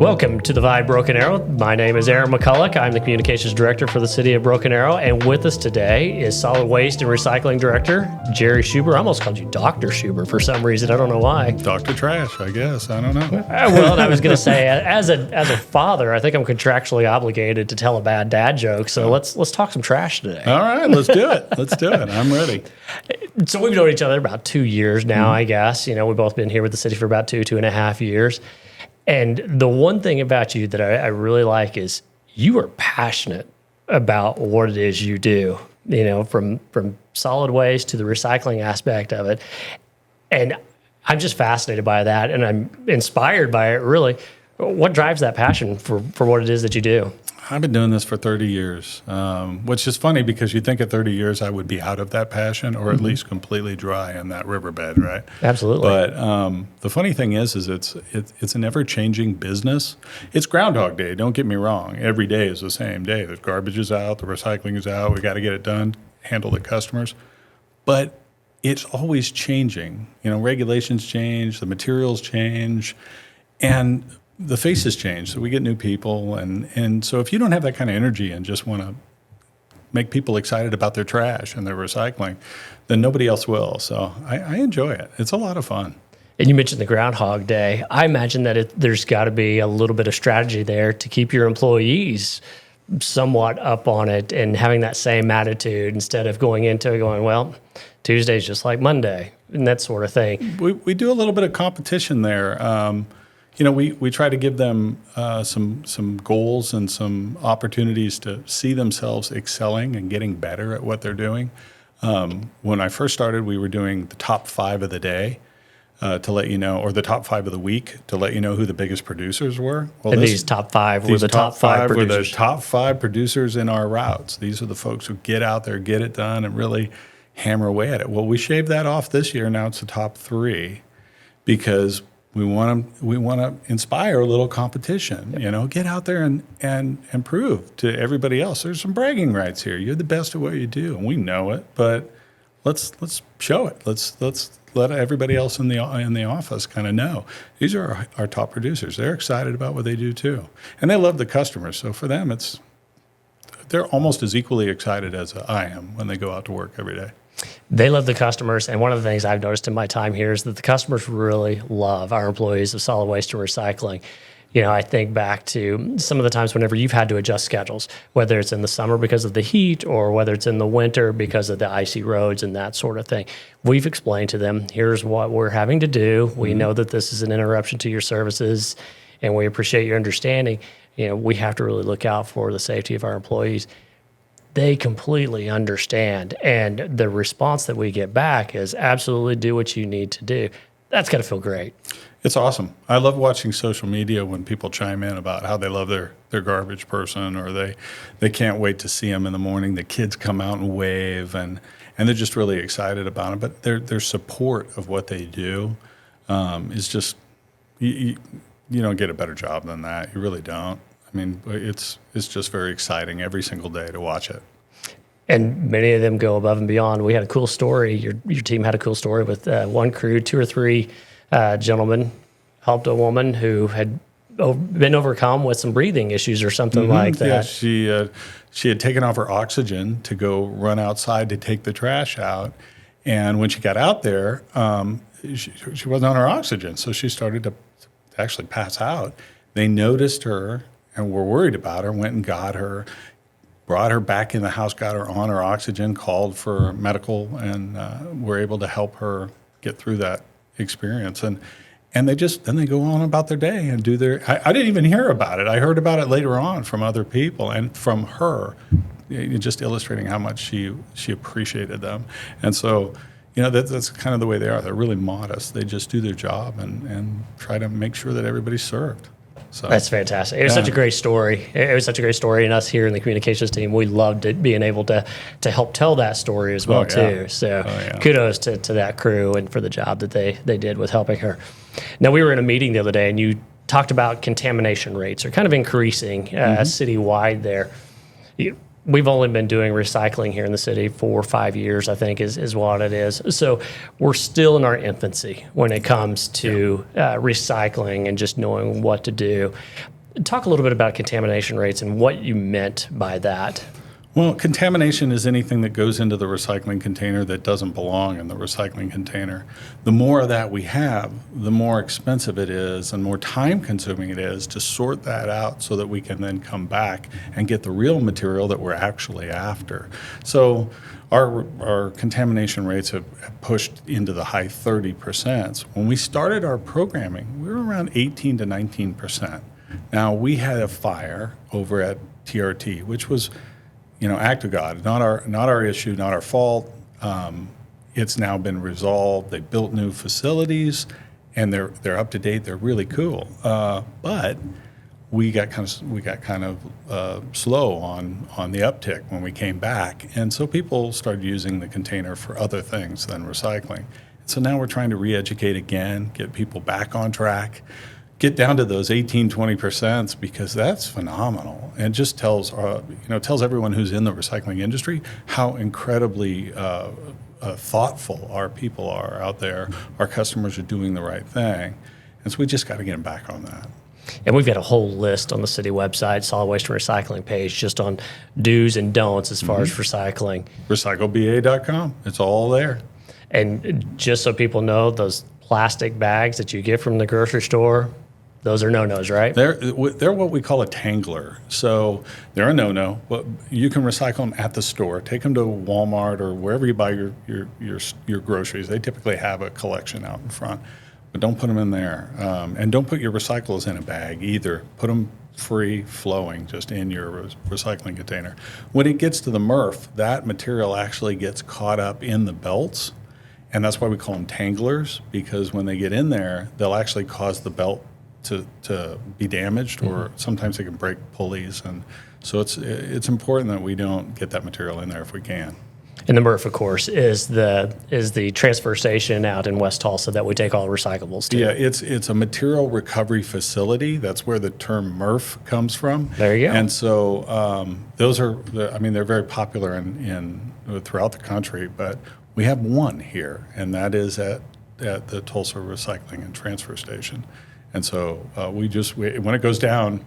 Welcome to the Vibe Broken Arrow. My name is Aaron McCulloch. I'm the Communications Director for the City of Broken Arrow. And with us today is Solid Waste and Recycling Director, Jerry Schuber. I almost called you Dr. Schuber for some reason. I don't know why. Dr. Trash, I guess. I don't know. Well, I was going to say, as a father, I think I'm contractually obligated to tell a bad dad joke. So let's talk some trash today. All right, let's do it. Let's do it. I'm ready. So we've known each other about 2 years now, I guess. You know, we've both been here with the city for about two and a half years. And the one thing about you that I really like is you are passionate about what it is you do, you know, from solid waste to the recycling aspect of it. And I'm just fascinated by that, and I'm inspired by it, really. What drives that passion for what it is that you do? I've been doing this for 30 years, which is funny because you think at 30 years I would be out of that passion or at least completely dry in that riverbed, right? Absolutely. But the funny thing is it's an ever-changing business. It's Groundhog Day, don't get me wrong. Every day is the same day. The garbage is out, the recycling is out, we got to get it done, handle the customers. But it's always changing. You know, regulations change, the materials change, and the faces change, so we get new people, and so if you don't have that kind of energy and just want to make people excited about their trash and their recycling, then nobody else will. So I enjoy it. It's a lot of fun. And you mentioned the Groundhog Day. I imagine that there's got to be a little bit of strategy there to keep your employees somewhat up on it and having that same attitude instead of going into it going, well, Tuesday's just like Monday, and that sort of thing. We do a little bit of competition there. You know, we try to give them some goals and some opportunities to see themselves excelling and getting better at what they're doing. When I first started, we were doing the top 5 of the day to let you know, or the top 5 of the week to let you know who the biggest producers were. Well, and these top 5 were the top 5 producers. Were the top 5 producers in our routes. These are the folks who get out there, get it done, and really hammer away at it. Well, we shaved that off this year. Now it's the top 3 because we want to inspire a little competition. You know, get out there and prove to everybody else there's some bragging rights here. You're the best at what you do, and we know it. But let's show it. Let's let everybody else in the office kind of know these are our top producers. They're excited about what they do too, and they love the customers. So for them, they're almost as equally excited as I am when they go out to work every day. They love the customers, and one of the things I've noticed in my time here is that the customers really love our employees of solid waste and recycling. You know, I think back to some of the times whenever you've had to adjust schedules, whether it's in the summer because of the heat or whether it's in the winter because of the icy roads and that sort of thing. We've explained to them, here's what we're having to do. We know that this is an interruption to your services, and we appreciate your understanding. You know, we have to really look out for the safety of our employees. They completely understand, and the response that we get back is absolutely do what you need to do. That's got to feel great. It's awesome. I love watching social media when people chime in about how they love their garbage person, or they can't wait to see them in the morning. The kids come out and wave, and they're just really excited about it. But their support of what they do is just you don't get a better job than that. You really don't. I mean, it's just very exciting every single day to watch it. And many of them go above and beyond. We had a cool story. Your team had a cool story with one crew, 2 or 3 gentlemen helped a woman who had been overcome with some breathing issues or something like that. Yeah, she had taken off her oxygen to go run outside to take the trash out. And when she got out there, she wasn't on her oxygen. So she started to actually pass out. They noticed her and were worried about her, went and got her, brought her back in the house, got her on her oxygen, called for medical, and were able to help her get through that experience. And they go on about their day and do their. I didn't even hear about it. I heard about it later on from other people and from her, just illustrating how much she appreciated them. And so, you know, that's kind of the way they are. They're really modest. They just do their job and try to make sure that everybody's served. So, that's fantastic. It was such a great story. It was such a great story, and us here in the communications team, we loved it, being able to help tell that story as well too. So kudos to that crew and for the job that they did with helping her. Now, we were in a meeting the other day, and you talked about contamination rates are kind of increasing citywide there. we've only been doing recycling here in the city for 5 years, I think is what it is. So we're still in our infancy when it comes to recycling and just knowing what to do. Talk a little bit about contamination rates and what you meant by that. Well, contamination is anything that goes into the recycling container that doesn't belong in the recycling container. The more of that we have, the more expensive it is and more time consuming it is to sort that out so that we can then come back and get the real material that we're actually after. So our contamination rates have pushed into the high 30%. When we started our programming, we were around 18 to 19%. Now, we had a fire over at TRT, which was, act of God, not our issue, not our fault. It's now been resolved. They built new facilities, and they're up to date. They're really cool. But we got kind of slow on the uptick when we came back, and so people started using the container for other things than recycling. So now we're trying to re-educate again, get people back on track. Get down to those 18, 20%, because that's phenomenal. And it just tells everyone who's in the recycling industry how incredibly thoughtful our people are out there. Our customers are doing the right thing. And so we just got to get them back on that. And we've got a whole list on the city website, solid waste and recycling page, just on do's and don'ts as far as recycling. RecycleBA.com. It's all there. And just so people know, those plastic bags that you get from the grocery store, those are no-nos, right? They're what we call a tangler. So they're a no-no. But you can recycle them at the store. Take them to Walmart or wherever you buy your groceries. They typically have a collection out in front. But don't put them in there. And don't put your recyclables in a bag either. Put them free flowing just in your recycling container. When it gets to the MRF, that material actually gets caught up in the belts. And that's why we call them tanglers, because when they get in there, they'll actually cause the belt to be damaged, or sometimes they can break pulleys, and so it's important that we don't get that material in there if we can. And the MRF, of course, is the transfer station out in West Tulsa that we take all recyclables to. Yeah, it's a material recovery facility. That's where the term MRF comes from. There you go. And so they're very popular in throughout the country, but we have one here, and that is at the Tulsa Recycling and Transfer Station. And so when it goes down,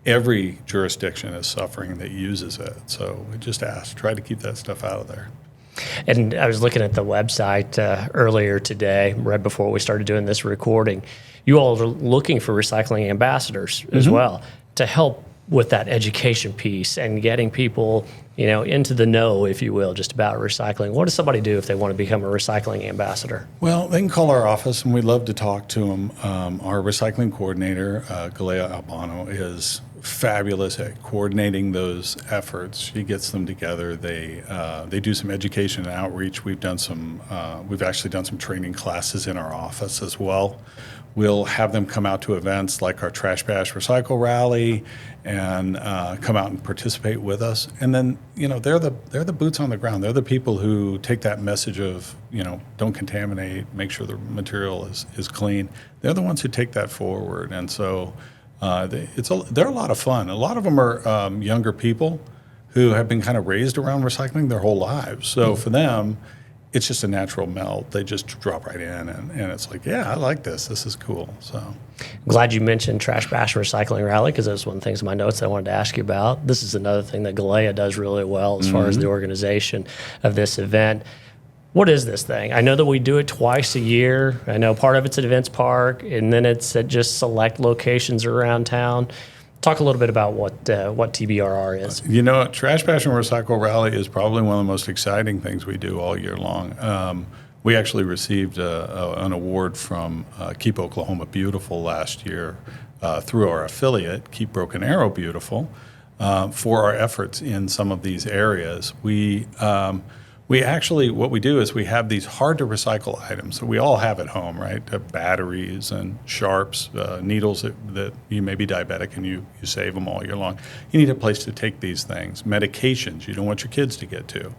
every jurisdiction is suffering that uses it. So we just try to keep that stuff out of there. And I was looking at the website earlier today, right before we started doing this recording. You all are looking for recycling ambassadors as well to help with that education piece and getting people, into the know, if you will, just about recycling. What does somebody do if they want to become a recycling ambassador? Well, they can call our office, and we'd love to talk to them. Our recycling coordinator, Galea Albano, is fabulous at coordinating those efforts. She gets them together. They do some education and outreach. We've actually done some training classes in our office as well. We'll have them come out to events like our Trash Bash Recycle Rally and come out and participate with us. And then, they're the boots on the ground. They're the people who take that message of, don't contaminate, make sure the material is clean. They're the ones who take that forward. And so they're a lot of fun. A lot of them are younger people who have been kind of raised around recycling their whole lives. So for them, it's just a natural melt. They just drop right in, and it's like, yeah, I like this. This is cool. So glad you mentioned Trash Bash Recycling Rally, because that was one of the things in my notes I wanted to ask you about. This is another thing that Galea does really well as far as the organization of this event. What is this thing? I know that we do it twice a year. I know part of it's at Events Park, and then it's at just select locations around town. Talk a little bit about what TBRR is. Trash Bash and Recycle Rally is probably one of the most exciting things we do all year long. We actually received an award from Keep Oklahoma Beautiful last year through our affiliate, Keep Broken Arrow Beautiful, for our efforts in some of these areas. We actually, what we do is we have these hard to recycle items that we all have at home, right? Batteries and sharps, needles that you may be diabetic and you save them all year long. You need a place to take these things. Medications you don't want your kids to get to,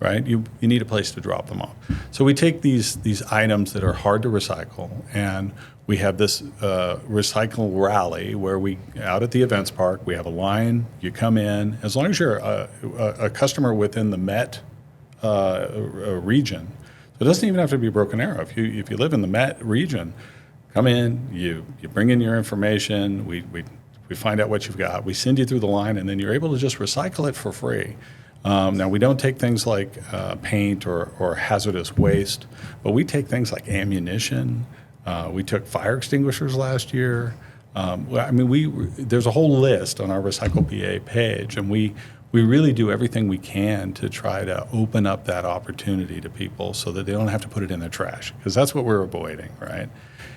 right? You need a place to drop them off. So we take these items that are hard to recycle, and we have this recycle rally where we, out at the events park, we have a line. You come in, as long as you're a customer within the Met region. So it doesn't even have to be Broken Arrow. If you live in the Met region, come in, you bring in your information, we find out what you've got, we send you through the line, and then you're able to just recycle it for free. Now, we don't take things like paint or hazardous waste, but we take things like ammunition. We took fire extinguishers last year. There's a whole list on our Recycle PA page, and we really do everything we can to try to open up that opportunity to people so that they don't have to put it in their trash, because that's what we're avoiding, right?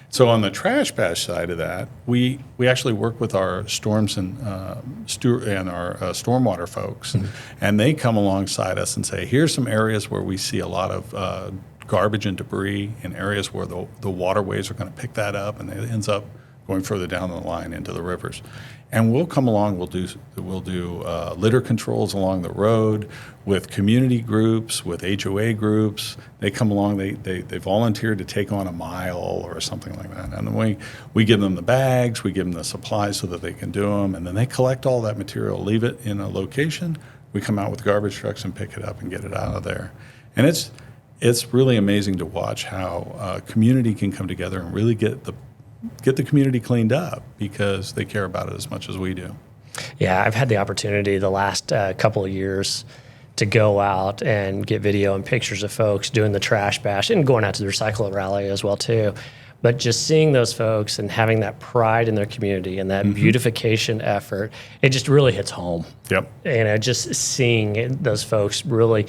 So on the trash bash side of that, we actually work with our storms and our stormwater folks, and they come alongside us and say, here's some areas where we see a lot of garbage and debris, in areas where the waterways are going to pick that up, and it ends up going further down the line into the rivers. And we'll come along. We'll do litter controls along the road with community groups, with HOA groups. They come along. They volunteer to take on a mile or something like that. And then we give them the bags. We give them the supplies so that they can do them. And then they collect all that material, leave it in a location. We come out with garbage trucks and pick it up and get it out of there. And it's really amazing to watch how community can come together and really get the community cleaned up, because they care about it as much as we do. Yeah, I've had the opportunity the last couple of years to go out and get video and pictures of folks doing the trash bash and going out to the recycle rally as well too. But just seeing those folks and having that pride in their community and that beautification effort, it just really hits home. Yep. And just seeing those folks really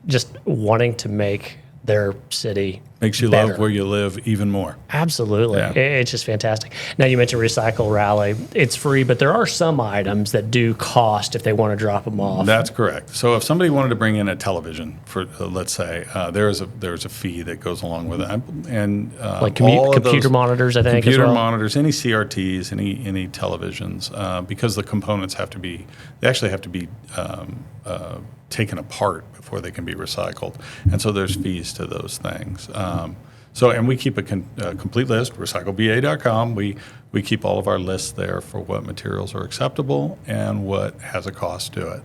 just wanting to make their city makes you better. love where you live even more. Absolutely. Yeah. It's just fantastic. Now, you mentioned Recycle Rally. It's free, but there are some items that do cost if they want to drop them off. That's correct. So if somebody wanted to bring in a television, for let's say, there's a fee that goes along with that, and like computer monitors, I think. Computer as well. monitors, any CRTs, any televisions, because the components they actually have to be taken apart before they can be recycled, and so there's fees to those things. And we keep a complete list, recycleba.com. We keep all of our lists there for what materials are acceptable and what has a cost to it.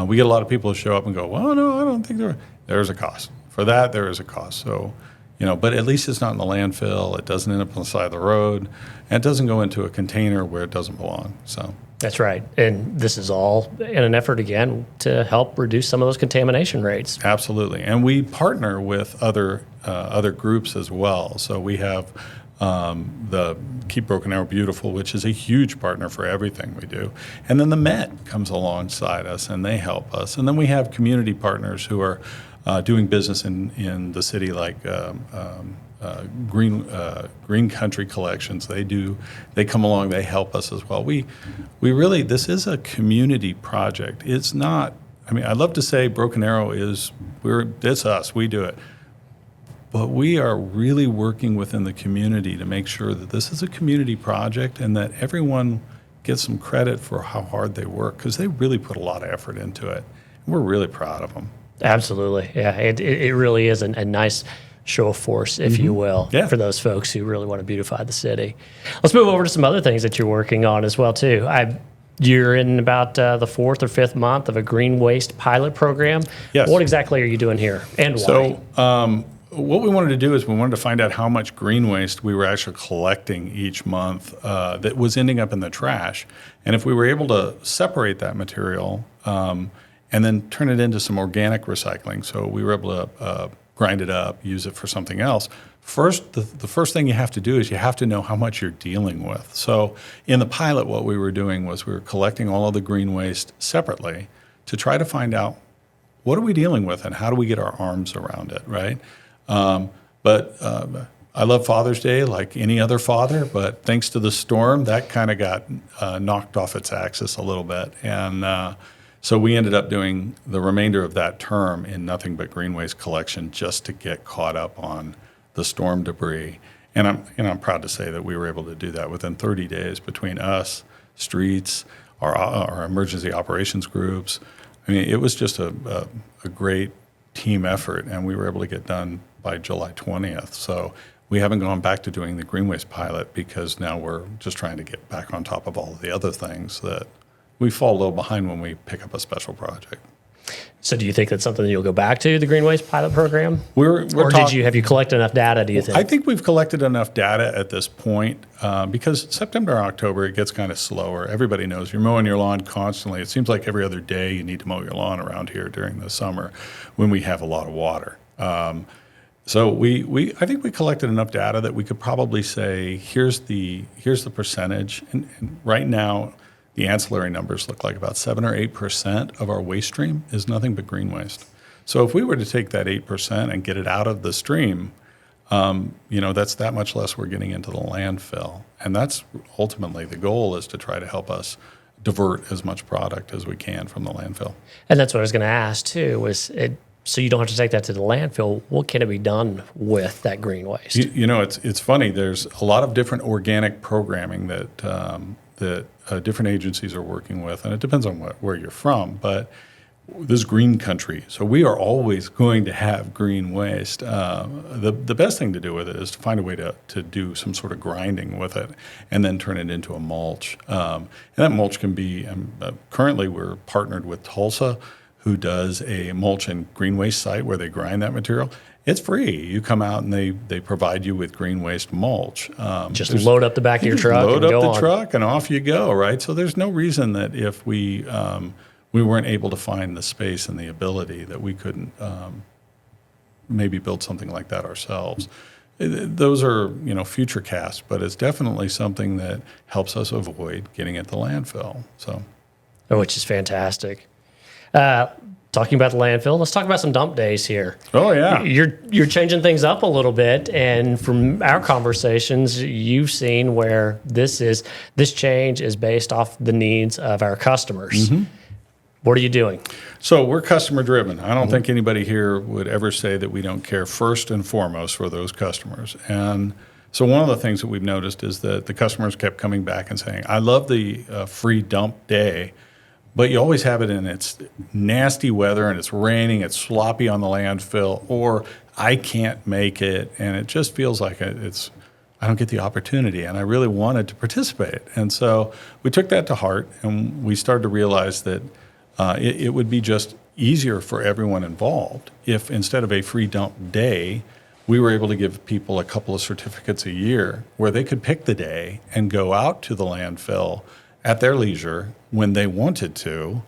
We get a lot of people who show up and go, well, no, I don't think there's a cost. For that, there is a cost. So, but at least it's not in the landfill. It doesn't end up on the side of the road, and it doesn't go into a container where it doesn't belong. So. That's right. And this is all in an effort, again, to help reduce some of those contamination rates. Absolutely. And we partner with other groups as well. So we have the Keep Broken Arrow Beautiful, which is a huge partner for everything we do. And then the Met comes alongside us, and they help us. And then we have community partners who are doing business in the city, like Green Country Collections. They come along, they help us as well. We really, this is a community project. It's not, I'd love to say Broken Arrow it's us, we do it. But we are really working within the community to make sure that this is a community project and that everyone gets some credit for how hard they work, because they really put a lot of effort into it. And we're really proud of them. Absolutely. Yeah, it really is a nice show of force, if you will, for those folks who really want to beautify the city. Let's move over to some other things that you're working on as well, too. You're in about the fourth or fifth month of a green waste pilot program. Yes. What exactly are you doing here, and why? So what we wanted to do is we wanted to find out how much green waste we were actually collecting each month that was ending up in the trash. And if we were able to separate that material and then turn it into some organic recycling, so we were able to grind it up, use it for something else. First, the first thing you have to do is you have to know how much you're dealing with. So in the pilot, what we were doing was we were collecting all of the green waste separately to try to find out what are we dealing with and how do we get our arms around it, right? But I love Father's Day like any other father, but thanks to the storm, that kind of got knocked off its axis a little bit. And so we ended up doing the remainder of that term in nothing but green waste collection just to get caught up on the storm debris. And I'm proud to say that we were able to do that within 30 days between us, streets, our emergency operations groups. It was just a great team effort, and we were able to get done by July 20th. So we haven't gone back to doing the green waste pilot because now we're just trying to get back on top of all of the other things that we fall a little behind when we pick up a special project. So do you think that's something that you'll go back to, the green waste pilot program? Or have you collected enough data, do you think? I think we've collected enough data at this point because September and October, it gets kind of slower. Everybody knows you're mowing your lawn constantly. It seems like every other day you need to mow your lawn around here during the summer when we have a lot of water. So I think we collected enough data that we could probably say, here's the percentage. And right now, the ancillary numbers look like about 7 or 8% of our waste stream is nothing but green waste. So if we were to take that 8% and get it out of the stream, that's that much less we're getting into the landfill. And that's ultimately the goal, is to try to help us divert as much product as we can from the landfill. And that's what I was going to ask too, so you don't have to take that to the landfill. What can it be done with that green waste? It's funny. There's a lot of different organic programming that different agencies are working with, and it depends on where you're from, but this is green country, so we are always going to have green waste. The best thing to do with it is to find a way to do some sort of grinding with it and then turn it into a mulch. And that mulch can be, currently we're partnered with Tulsa, who does a mulch and green waste site where they grind that material. It's free. You come out and they provide you with green waste mulch. Just load up the back of your truck. Load up the truck and off you go, right? So there's no reason that if we weren't able to find the space and the ability that we couldn't maybe build something like that ourselves. Those are future casts, but it's definitely something that helps us avoid getting at the landfill. So, which is fantastic. Talking about the landfill, let's talk about some dump days here. Oh yeah, you're changing things up a little bit, and from our conversations, you've seen where this change is based off the needs of our customers. Mm-hmm. What are you doing? So we're customer driven. I don't think anybody here would ever say that we don't care first and foremost for those customers. And so one of the things that we've noticed is that the customers kept coming back and saying, "I love the free dump day." But you always have it in it's nasty weather and it's raining, it's sloppy on the landfill, or I can't make it, and it just feels like I don't get the opportunity, and I really wanted to participate. And so we took that to heart, and we started to realize that it would be just easier for everyone involved if instead of a free dump day, we were able to give people a couple of certificates a year where they could pick the day and go out to the landfill at their leisure when they wanted to,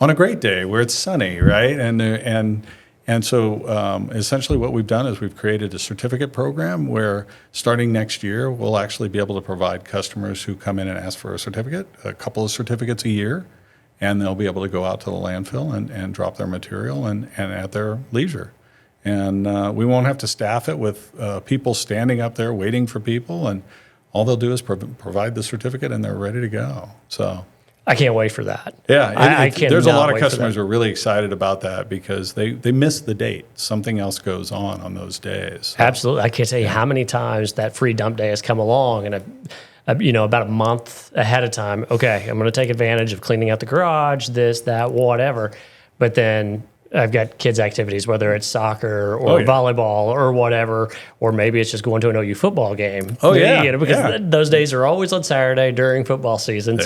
on a great day where it's sunny, right? And so essentially what we've done is we've created a certificate program where starting next year, we'll actually be able to provide customers who come in and ask for a certificate, a couple of certificates a year, and they'll be able to go out to the landfill and drop their material and at their leisure. And we won't have to staff it with people standing up there waiting for people, and all they'll do is provide the certificate and they're ready to go. So I can't wait for that. Yeah, there's a lot of customers who are really excited about that because they miss the date. Something else goes on those days. So. Absolutely. I can't tell you how many times that free dump day has come along, and about a month ahead of time, okay, I'm going to take advantage of cleaning out the garage, this, that, whatever. But then I've got kids' activities, whether it's soccer or volleyball or whatever, or maybe it's just going to an OU football game. Because those days are always on Saturday during football season.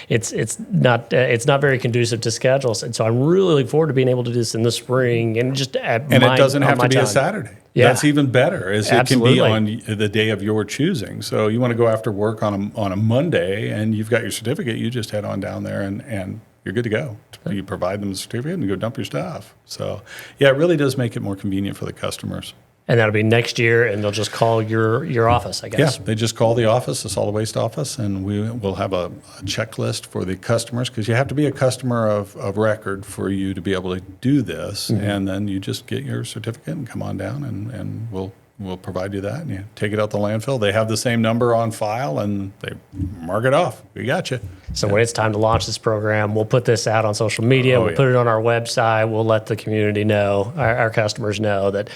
It's not very conducive to schedules. And so I'm really looking forward to being able to do this in the spring and just it doesn't have to be a Saturday. Yeah. That's even better. It can be on the day of your choosing. So you want to go after work on a Monday and you've got your certificate, you just head on down there and you're good to go. You provide them the certificate and you go dump your stuff. So, yeah, it really does make it more convenient for the customers. And that'll be next year, and they'll just call your office, I guess. Yeah, they just call the office, the solid waste office, and we'll have a checklist for the customers because you have to be a customer of record for you to be able to do this. Mm-hmm. And then you just get your certificate and come on down, and we'll provide you that, and you take it out the landfill. They have the same number on file, and they mark it off. We got you. So when it's time to launch this program, we'll put this out on social media. We'll put it on our website. We'll let the community know, our customers know that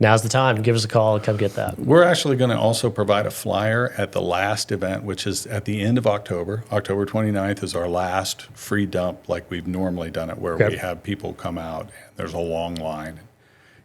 now's the time. Give us a call and come get that. We're actually going to also provide a flyer at the last event, which is at the end of October. October 29th is our last free dump like we've normally done it, where we have people come out, and there's a long line.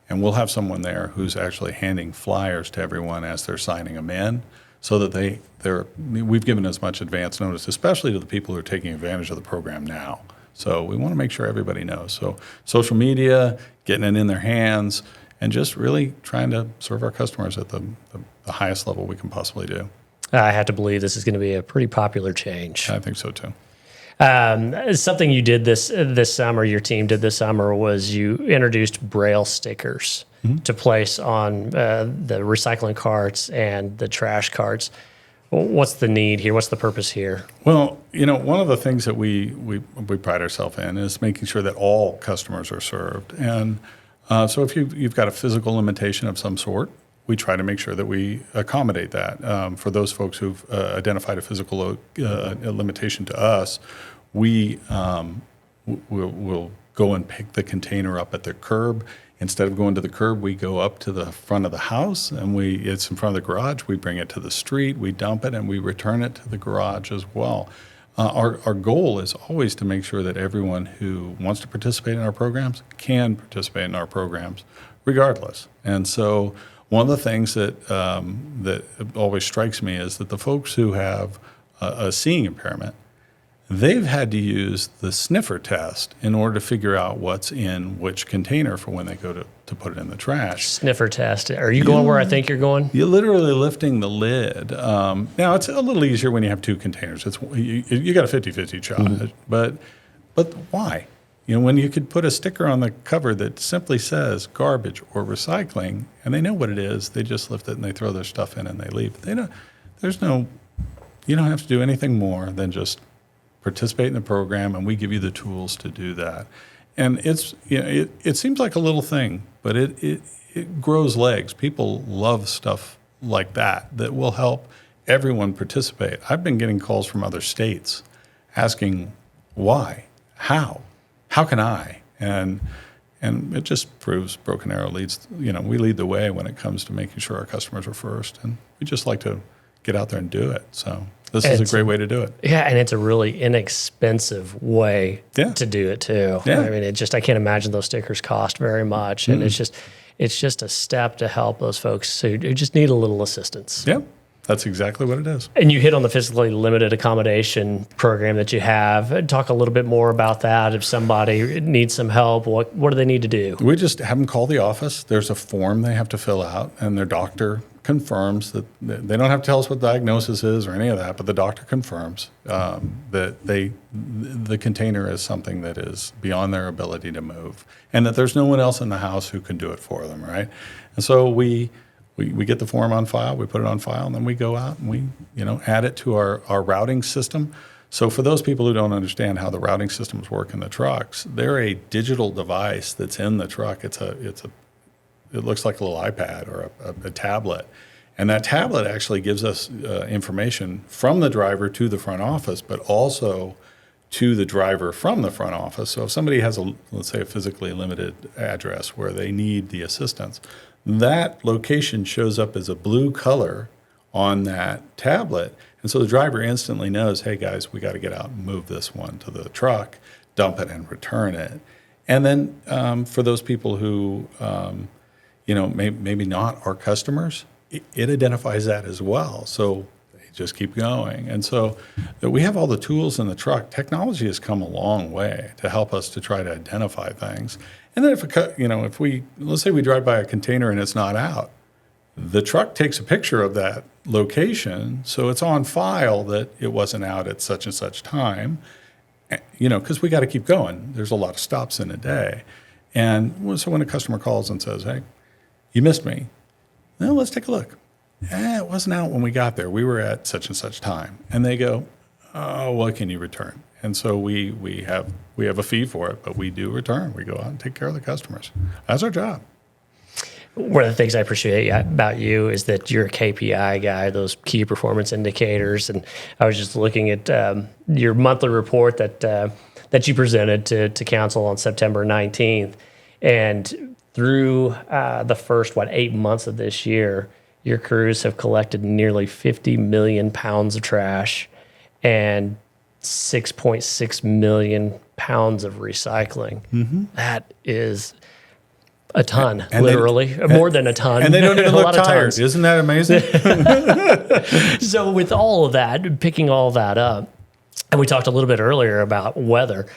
and we'll have someone there who's actually handing flyers to everyone as they're signing them in, so that we've given as much advance notice, especially to the people who are taking advantage of the program now. So we want to make sure everybody knows. So social media, getting it in their hands, and just really trying to serve our customers at the highest level we can possibly do. I have to believe this is going to be a pretty popular change. I think so too. Something you did this summer, your team did this summer, was you introduced Braille stickers to place on the recycling carts and the trash carts. What's the need here? What's the purpose here? Well, one of the things that we pride ourselves in is making sure that all customers are served. And so if you've got a physical limitation of some sort, we try to make sure that we accommodate that. For those folks who've identified a physical limitation to us, we'll go and pick the container up at the curb. Instead of going to the curb, we go up to the front of the house, and it's in front of the garage. We bring it to the street, we dump it, and we return it to the garage as well. Our goal is always to make sure that everyone who wants to participate in our programs can participate in our programs regardless. And so one of the things that always strikes me is that the folks who have a seeing impairment, they've had to use the sniffer test in order to figure out what's in which container for when they go to put it in the trash. Sniffer test. Are you going where I think you're going? You're literally lifting the lid. Now, it's a little easier when you have two containers. You got a 50-50 shot. But why? When you could put a sticker on the cover that simply says garbage or recycling, and they know what it is, they just lift it and they throw their stuff in and they leave. You don't have to do anything more than just participate in the program, and we give you the tools to do that. And it seems like a little thing, but it grows legs. People love stuff like that will help everyone participate. I've been getting calls from other states asking why, how can I? And it just proves Broken Arrow leads. We lead the way when it comes to making sure our customers are first, and we just like to get out there and do it. So this is a great way to do it. Yeah, and it's a really inexpensive way to do it too. Yeah. I mean, I can't imagine those stickers cost very much, and it's just a step to help those folks who just need a little assistance. Yeah, that's exactly what it is. And you hit on the physically limited accommodation program that you have. Talk a little bit more about that. If somebody needs some help, what do they need to do? We just have them call the office. There's a form they have to fill out, and their doctor confirms that they don't have to tell us what the diagnosis is or any of that, but the doctor confirms that the container is something that is beyond their ability to move, and that there's no one else in the house who can do it for them, right? And so we get the form on file, we put it on file, and then we go out and we add it to our routing system. So for those people who don't understand how the routing systems work in the trucks, they're a digital device that's in the truck. It looks like a little iPad or a tablet. And that tablet actually gives us information from the driver to the front office, but also to the driver from the front office. So if somebody has let's say a physically limited address where they need the assistance, that location shows up as a blue color on that tablet. And so the driver instantly knows, hey guys, we got to get out and move this one to the truck, dump it and return it. And then for those people who maybe not our customers, it identifies that as well. So they just keep going. And so we have all the tools in the truck. Technology has come a long way to help us to try to identify things. And then let's say we drive by a container and it's not out, the truck takes a picture of that location, so it's on file that it wasn't out at such and such time, because we got to keep going. There's a lot of stops in a day. And so when a customer calls and says, hey, you missed me. Well, let's take a look. It wasn't out when we got there. We were at such and such time. And they go, oh, what can you return? And so we have a fee for it, but we do return. We go out and take care of the customers. That's our job. One of the things I appreciate about you is that you're a KPI guy, those key performance indicators. And I was just looking at your monthly report that you presented to council on September 19th. And through the first, 8 months of this year, your crews have collected nearly 50 million pounds of trash and 6.6 million pounds of recycling. Mm-hmm. That is A ton, And literally, more than a ton. And they don't even a look lot of tired. tons. Isn't that amazing? So with all of that, picking all that up, and we talked a little bit earlier about weather.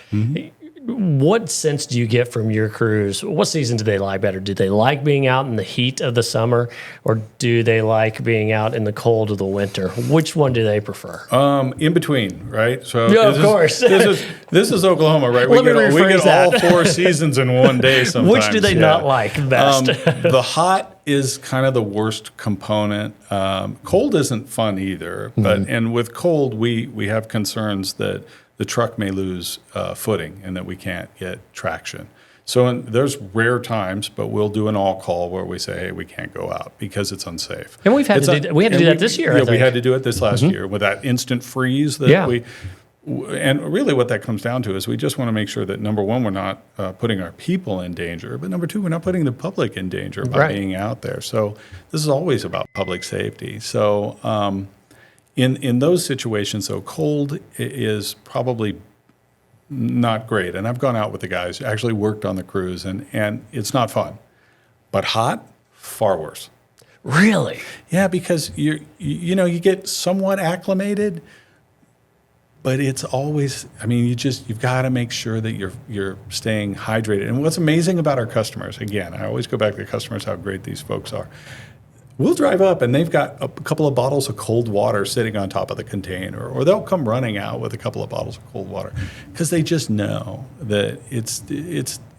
What sense do you get from your crews? What season do they like better? Do they like being out in the heat of the summer, or do they like being out in the cold of the winter? Which one do they prefer? In between, right? So Yeah, of course. This is Oklahoma, right? Let me we rephrase get all that. 4 seasons in one day sometimes. Which do they not like best? The hot is kind of the worst component. Cold isn't fun either, but and with cold, we have concerns that the truck may lose footing and that we can't get traction. So there's rare times, but we'll do an all call where we say, hey, we can't go out because it's unsafe. And we've had to do, we had to do that this year. Yeah, we had to do it this last year with that instant freeze that we. And really, what that comes down to is we just want to make sure that number one, we're not putting our people in danger, but number two, we're not putting the public in danger by being out there. So this is always about public safety. So in those situations, though, cold is probably not great. And I've gone out with the guys, actually worked on the crews, and it's not fun. But hot, far worse. Really? Yeah, because you get somewhat acclimated. But it's always, I mean, you've got to make sure that you're staying hydrated. And what's amazing about our customers, again, I always go back to the customers, how great these folks are. We'll drive up and they've got a couple of bottles of cold water sitting on top of the container, or they'll come running out with a couple of bottles of cold water because they just know that it's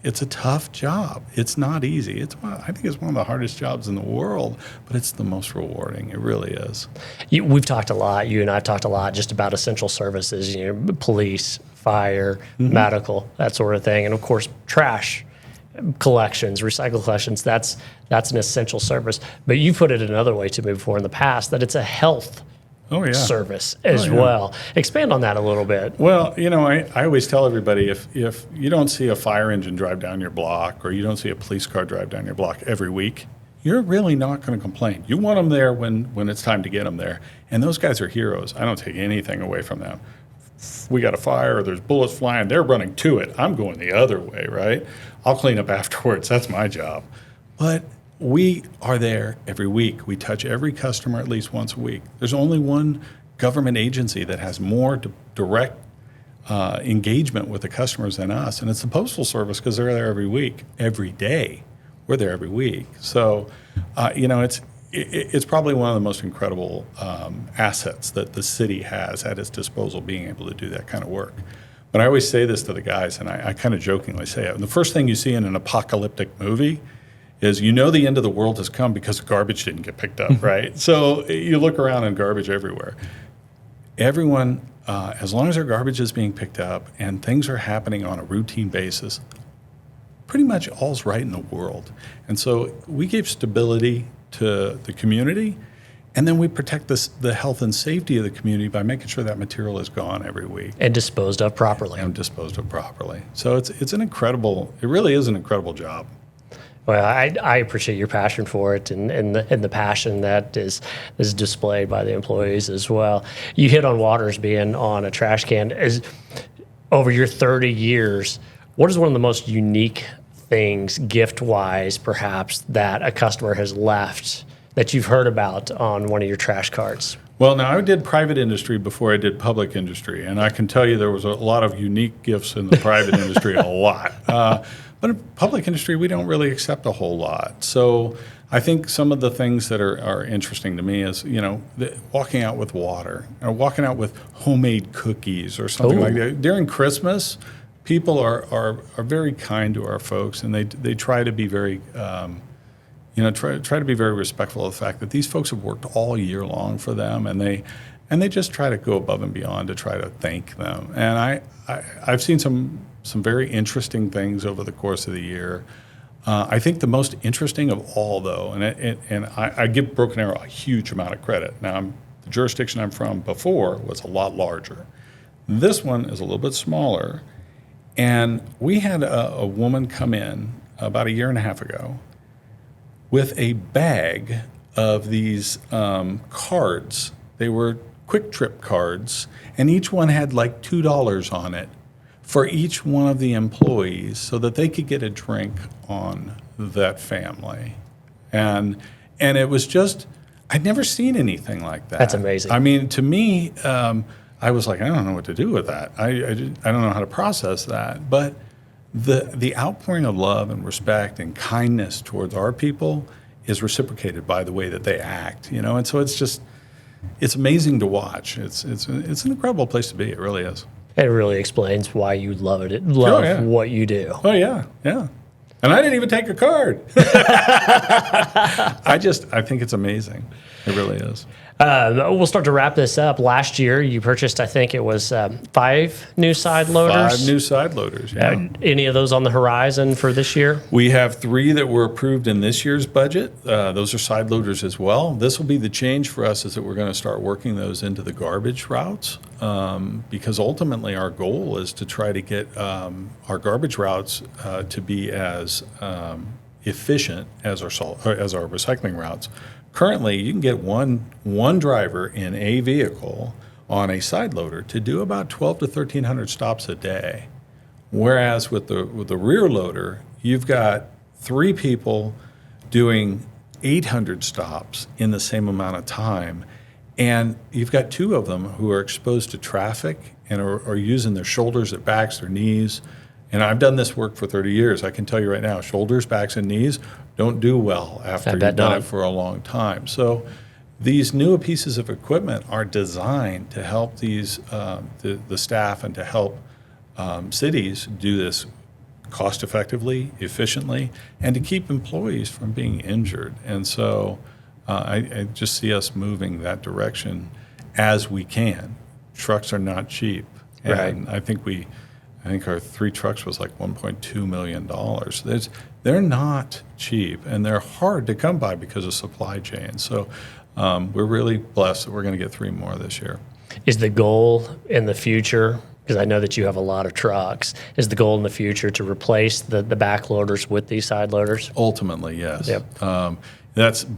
a tough job. It's not easy. I think it's one of the hardest jobs in the world, but it's the most rewarding. It really is. We've talked a lot. You and I have talked a lot just about essential services. Police, fire, medical, that sort of thing, and of course, trash collections, recycle collections. That's an essential service. But you put it another way to me before in the past that it's a health service as well. Expand on that a little bit. Well, I always tell everybody if you don't see a fire engine drive down your block or you don't see a police car drive down your block every week, you're really not going to complain. You want them there when it's time to get them there. And those guys are heroes. I don't take anything away from them. We got a fire or there's bullets flying, they're running to it. I'm going the other way, right? I'll clean up afterwards. That's my job. But we are there every week. We touch every customer at least once a week. There's only one government agency that has more direct engagement with the customers than us, and it's the Postal Service because they're there every week, every day. We're there every week. So, it's probably one of the most incredible assets that the city has at its disposal, being able to do that kind of work. But I always say this to the guys, and I kind of jokingly say it. And the first thing you see in an apocalyptic movie is the end of the world has come because garbage didn't get picked up, right? So you look around and garbage everywhere. Everyone, as long as their garbage is being picked up and things are happening on a routine basis, pretty much all's right in the world. And so we give stability to the community, and then we protect the health and safety of the community by making sure that material is gone every week. And disposed of properly. So it really is an incredible job. Well, I appreciate your passion for it and the passion that is displayed by the employees as well. You hit on Waters being on a trash can. Over your 30 years, what is one of the most unique things, gift-wise perhaps, that a customer has left that you've heard about on one of your trash carts? Well, now I did private industry before I did public industry, and I can tell you there was a lot of unique gifts in the private industry, a lot. But in public industry, we don't really accept a whole lot. So I think some of the things that are interesting to me is, walking out with water, or walking out with homemade cookies or something like that. During Christmas, people are very kind to our folks, and they try to be very, try to be very respectful of the fact that these folks have worked all year long for them, and they just try to go above and beyond to try to thank them. And I've seen some very interesting things over the course of the year. I think the most interesting of all, though, and I give Broken Arrow a huge amount of credit. Now, the jurisdiction I'm from before was a lot larger. This one is a little bit smaller. And we had a woman come in about a year and a half ago with a bag of these cards. They were Quick Trip cards, and each one had like $2 on it for each one of the employees so that they could get a drink on that family. And it was just, I'd never seen anything like that. That's amazing. I mean, to me, I was like, I don't know what to do with that. I don't know how to process that. But the outpouring of love and respect and kindness towards our people is reciprocated by the way that they act, And so it's amazing to watch. It's an incredible place to be. It really is. It really explains why you love it. Love what you do. Oh yeah. And I didn't even take a card. I think it's amazing. It really is. We'll start to wrap this up. Last year, you purchased, I think it was 5 new side loaders. 5 new side loaders, yeah. Any of those on the horizon for this year? We have 3 that were approved in this year's budget. Those are side loaders as well. This will be the change for us, is that we're going to start working those into the garbage routes, because ultimately our goal is to try to get our garbage routes to be as efficient as our recycling routes. Currently, you can get one driver in a vehicle on a side loader to do about 1,200 to 1,300 stops a day. Whereas with the rear loader, you've got 3 people doing 800 stops in the same amount of time. And you've got 2 of them who are exposed to traffic and are using their shoulders, their backs, their knees. And I've done this work for 30 years. I can tell you right now, shoulders, backs, and knees don't do well after you've done it for a long time. So these new pieces of equipment are designed to help these the staff and to help cities do this cost effectively, efficiently, and to keep employees from being injured. And so I just see us moving that direction as we can. Trucks are not cheap. And I think our 3 trucks was like $1.2 million. They're not cheap, and they're hard to come by because of supply chain. So we're really blessed that we're going to get 3 more this year. Is the goal in the future, because I know that you have a lot of trucks, is the goal in the future to replace the back loaders with these side loaders? Ultimately, yes. Yep.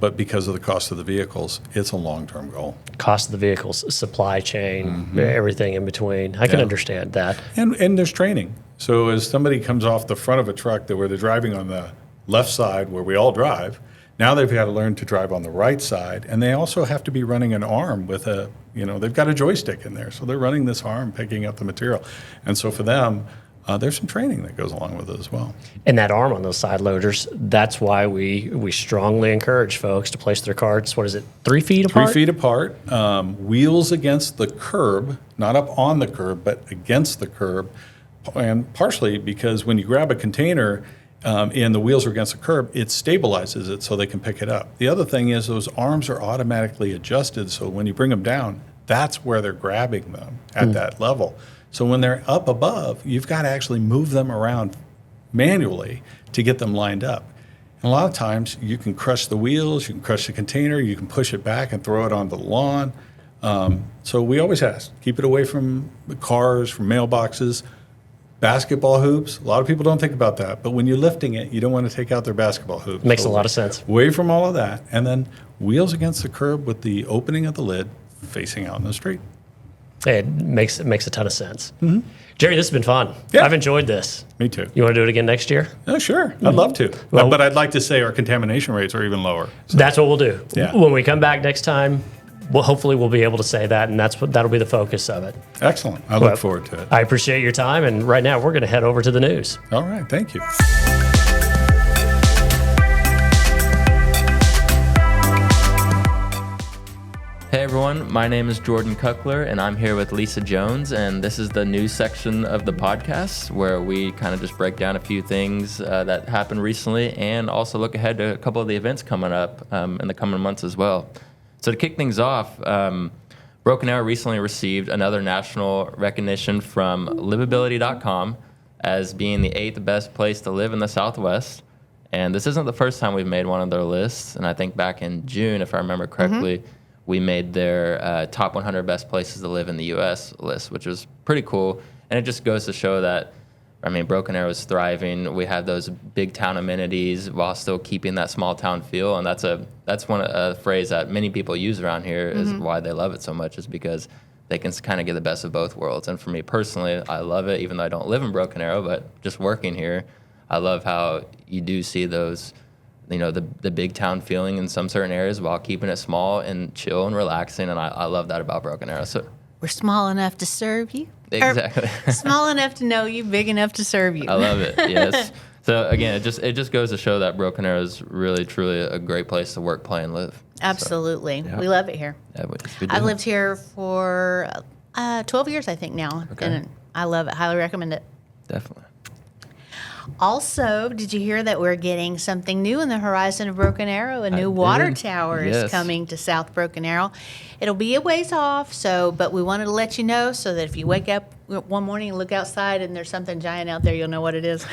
But because of the cost of the vehicles, it's a long-term goal. Cost of the vehicles, supply chain, everything in between. I can understand that. And there's training. So as somebody comes off the front of a truck where they're driving on the left side where we all drive, now they've got to learn to drive on the right side. And they also have to be running an arm with they've got a joystick in there. So they're running this arm, picking up the material. And so for them, there's some training that goes along with it as well. And that arm on those side loaders, that's why we strongly encourage folks to place their carts, 3 feet apart? 3 feet apart, wheels against the curb, not up on the curb, but against the curb. And partially because when you grab a container and the wheels are against the curb, it stabilizes it so they can pick it up. The other thing is those arms are automatically adjusted, so when you bring them down, that's where they're grabbing them at that level. So when they're up above, you've got to actually move them around manually to get them lined up. And a lot of times you can crush the wheels, you can crush the container, you can push it back and throw it onto the lawn. So we always ask, keep it away from the cars, from mailboxes, basketball hoops. A lot of people don't think about that, but when you're lifting it, you don't want to take out their basketball hoops. Makes a lot of sense. Away from all of that, and then wheels against the curb with the opening of the lid facing out in the street. It makes a ton of sense. Jerry, this has been fun. Yeah. I've enjoyed this. Me too. You want to do it again next year? Oh, sure. I'd love to. Well, but I'd like to say our contamination rates are even lower. So. That's what we'll do. Yeah. When we come back next time, hopefully we'll be able to say that, and that'll be the focus of it. Excellent. I look forward to it. I appreciate your time, and right now we're going to head over to the news. All right. Thank you. Hey everyone, my name is Jordan Kuckler and I'm here with Lisa Jones, and this is the news section of the podcast where we kind of just break down a few things that happened recently and also look ahead to a couple of the events coming up in the coming months as well. So to kick things off, Broken Arrow recently received another national recognition from livability.com as being the 8th best place to live in the Southwest. And this isn't the first time we've made one of their lists, and I think back in June, if I remember correctly, we made their top 100 best places to live in the U.S. list, which was pretty cool. And it just goes to show that, Broken Arrow is thriving. We have those big town amenities while still keeping that small town feel. And that's a phrase that many people use around here is why they love it so much, is because they can kind of get the best of both worlds. And for me personally, I love it, even though I don't live in Broken Arrow, but just working here, I love how you do see those, the big town feeling in some certain areas while keeping it small and chill and relaxing. And I love that about Broken Arrow. So We're small enough to serve you. exactly. Small enough to know you, big enough to serve you. I love it. Yes. So again, it just goes to show that Broken Arrow is really, truly a great place to work, play, and live. Absolutely. So, yeah. We love it here. Yeah, we do. I've lived here for 12 years, I think, now. Okay. And I love it. Highly recommend it. Definitely. Also, did you hear that we're getting something new in the horizon of Broken Arrow? A new water did. tower Yes. is coming to South Broken Arrow. It'll be a ways off, but we wanted to let you know so that if you wake up one morning and look outside and there's something giant out there, you'll know what it is.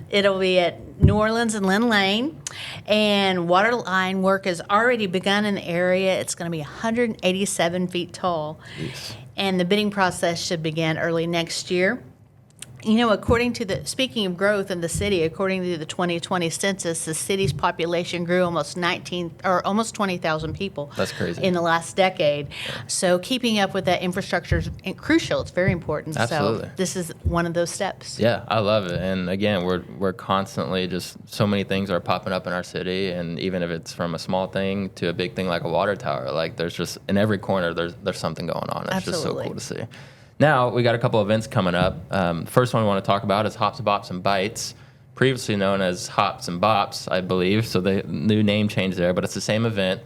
It'll be at New Orleans and Lynn Lane, and water line work has already begun in the area. It's going to be 187 feet tall, and the bidding process should begin early next year. According to speaking of growth in the city, according to the 2020 census, the city's population grew almost 20,000 people. That's crazy. In the last decade. So keeping up with that infrastructure is crucial. It's very important. Absolutely. So this is one of those steps. Yeah, I love it. And again, we're constantly just so many things are popping up in our city, and even if it's from a small thing to a big thing like a water tower, like there's just in every corner there's something going on. It's Absolutely. just so cool to see. Now, we got a couple events coming up. First one we want to talk about is Hops, Bops, and Bites, previously known as Hops and Bops, I believe. So the new name change there, but it's the same event.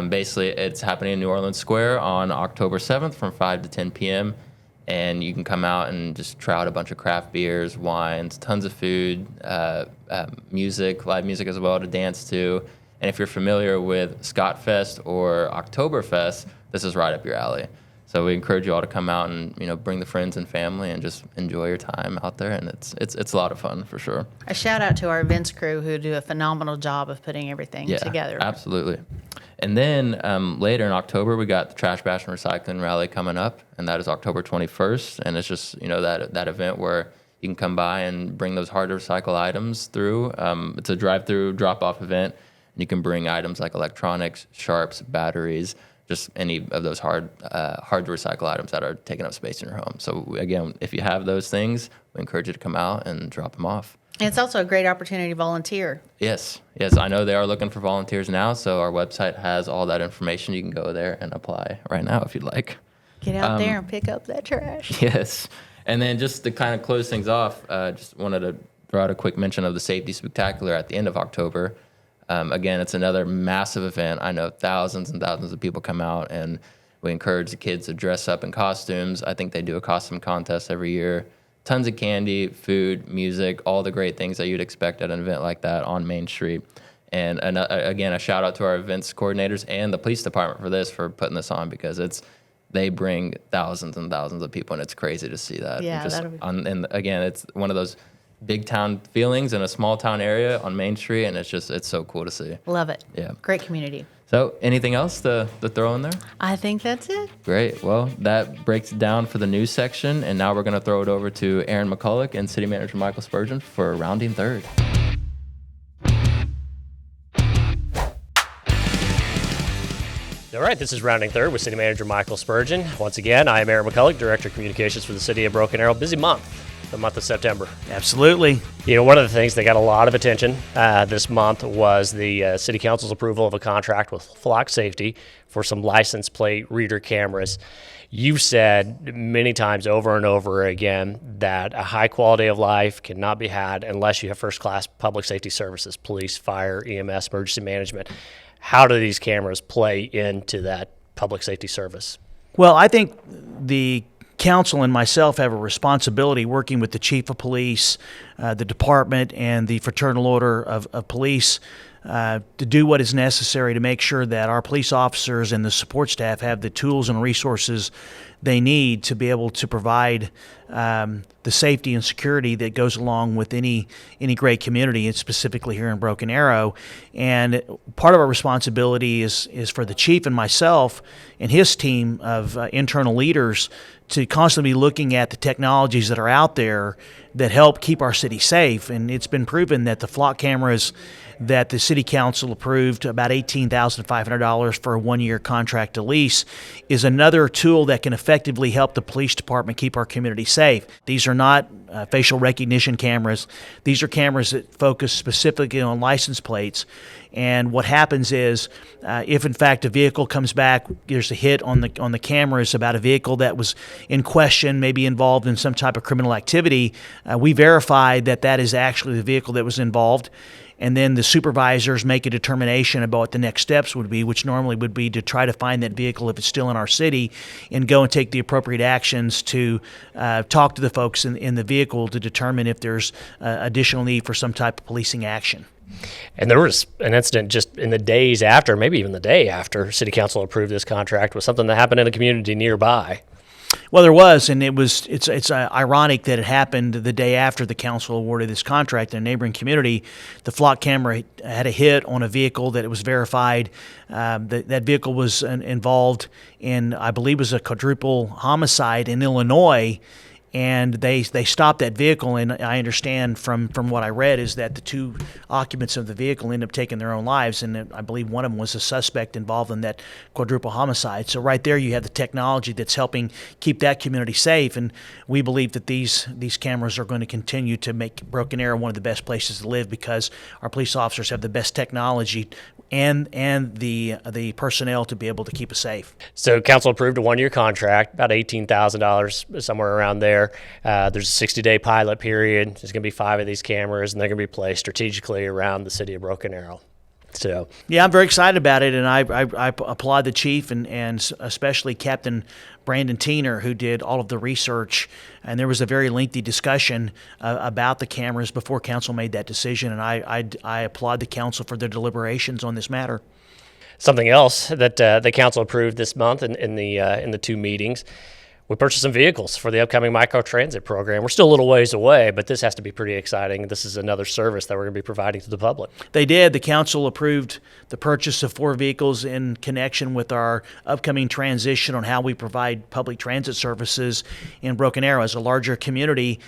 Basically, it's happening in New Orleans Square on October 7th from 5 to 10 p.m. And you can come out and just try out a bunch of craft beers, wines, tons of food, music, live music as well to dance to. And if you're familiar with Scott Fest or Oktoberfest, this is right up your alley. So we encourage you all to come out and bring the friends and family and just enjoy your time out there, and it's a lot of fun for sure. A shout out to our events crew who do a phenomenal job of putting everything together. Absolutely. And then later in October we got the Trash Bash and Recycling Rally coming up, and that is October 21st, and it's just that event where you can come by and bring those hard to recycle items through. It's a drive-through drop-off event, and you can bring items like electronics, sharps, batteries, just any of those hard to recycle items that are taking up space in your home. So again, if you have those things, we encourage you to come out and drop them off. And it's also a great opportunity to volunteer. Yes, I know they are looking for volunteers now, so our website has all that information. You can go there and apply right now if you'd like. Get out there and pick up that trash. Yes, and then just to kind of close things off, just wanted to throw out a quick mention of the Safety Spectacular at the end of October. Again, it's another massive event. I know thousands and thousands of people come out, and we encourage the kids to dress up in costumes. I think they do a costume contest every year. Tons of candy, food, music, all the great things that you'd expect at an event like that on Main Street. And again, a shout out to our events coordinators and the police department for putting this on, because they bring thousands and thousands of people, and it's crazy to see that. Yeah, and again, it's one of those big town feelings in a small town area on Main Street, and it's so cool to see. Love it. Yeah. Great community. So anything else to throw in there? I think that's it. Great. Well, that breaks it down for the news section, and now we're going to throw it over to Aaron McCulloch and City Manager Michael Spurgeon for Rounding Third. All right, this is Rounding Third with City Manager Michael Spurgeon. Once again, I am Aaron McCulloch, Director of Communications for the City of Broken Arrow. Busy month, the month of September. Absolutely. One of the things that got a lot of attention this month was the City Council's approval of a contract with Flock Safety for some license plate reader cameras. You've said many times over and over again that a high quality of life cannot be had unless you have first-class public safety services, police, fire, EMS, emergency management. How do these cameras play into that public safety service? Well, I think the council and myself have a responsibility working with the chief of police, the department, and the fraternal order of police to do what is necessary to make sure that our police officers and the support staff have the tools and resources they need to be able to provide the safety and security that goes along with any great community, and specifically here in Broken Arrow. And part of our responsibility is for the chief and myself and his team of internal leaders to constantly be looking at the technologies that are out there that help keep our city safe. And it's been proven that the flock cameras that the city council approved, about $18,500 for a 1-year contract to lease, is another tool that can effectively help the police department keep our community safe. These are not facial recognition cameras. These are cameras that focus specifically on license plates. And what happens is, if in fact a vehicle comes back, there's a hit on the cameras about a vehicle that was in question, maybe involved in some type of criminal activity, we verify that that is actually the vehicle that was involved. And then the supervisors make a determination about what the next steps would be, which normally would be to try to find that vehicle if it's still in our city and go and take the appropriate actions to talk to the folks in the vehicle to determine if there's additional need for some type of policing action. And there was an incident just in the days after, maybe even the day after City Council approved this contract, with something that happened in a community nearby. Well, there was, and it's ironic that it happened the day after the council awarded this contract in a neighboring community. The flock camera had a hit on a vehicle that it was verified. That vehicle was involved in, I believe, was a quadruple homicide in Illinois. And they stopped that vehicle, and I understand from what I read is that the two occupants of the vehicle ended up taking their own lives, and I believe one of them was a suspect involved in that quadruple homicide. So right there you have the technology that's helping keep that community safe, and we believe that these cameras are going to continue to make Broken Arrow one of the best places to live because our police officers have the best technology and the personnel to be able to keep us safe. So council approved a 1-year contract, about $18,000, somewhere around there. There's a 60-day pilot period. There's going to be 5 of these cameras, and they're going to be placed strategically around the city of Broken Arrow. So yeah, I'm very excited about it, and I applaud the chief and especially Captain Brandon Teener, who did all of the research. And there was a very lengthy discussion about the cameras before council made that decision, and I applaud the council for their deliberations on this matter. something else that the council approved this month in the 2 meetings. We purchased some vehicles for the upcoming microtransit program. We're still a little ways away, but this has to be pretty exciting. This is another service that we're going to be providing to the public. They did. The council approved the purchase of 4 vehicles in connection with our upcoming transition on how we provide public transit services in Broken Arrow. As a larger community,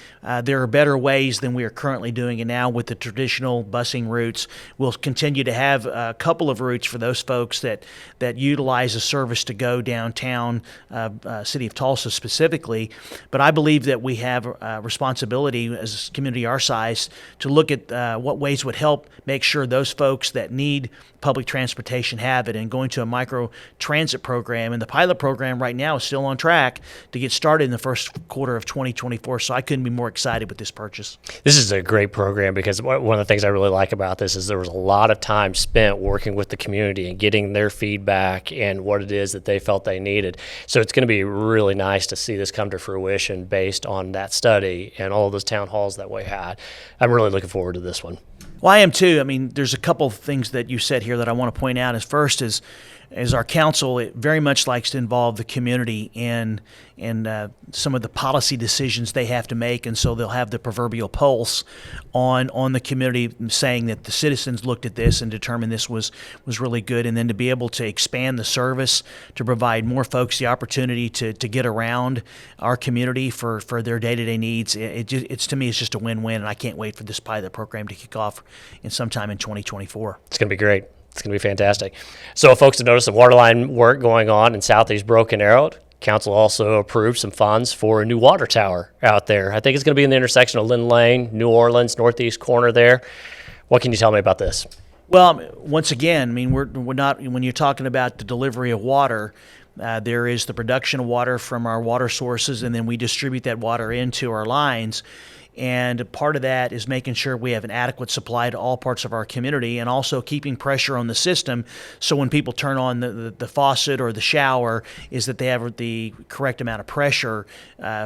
there are better ways than we are currently doing it now with the traditional busing routes. We'll continue to have a couple of routes for those folks that utilize a service to go downtown, City of Tulsa specifically, but I believe that we have a responsibility as a community our size to look at what ways would help make sure those folks that need public transportation have it, and going to a micro transit program. And the pilot program right now is still on track to get started in the first quarter of 2024, so I couldn't be more excited with this purchase. This is a great program because one of the things I really like about this is there was a lot of time spent working with the community and getting their feedback and what it is that they felt they needed. So it's going to be really nice to see this come to fruition based on that study and all of those town halls that we had. I'm really looking forward to this one. Well, I am too. I mean, there's a couple of things that you said here that I want to point out. First is our council, it very much likes to involve the community in some of the policy decisions they have to make, and so they'll have the proverbial pulse on the community, saying that the citizens looked at this and determined this was really good, and then to be able to expand the service to provide more folks the opportunity to get around our community for their day-to-day needs. It's to me, it's just a win-win, and I can't wait for this pilot program to kick off sometime in 2024. It's going to be great. It's going to be fantastic. So folks have noticed some waterline work going on in southeast Broken Arrow. Council also approved some funds for a new water tower out there. I think it's going to be in the intersection of Lynn Lane, New Orleans, northeast corner there. What can you tell me about this? Well, once again, I mean, we're not, when you're talking about the delivery of water, there is the production of water from our water sources, and then we distribute that water into our lines. And part of that is making sure we have an adequate supply to all parts of our community, and also keeping pressure on the system so when people turn on the faucet or the shower, is that they have the correct amount of pressure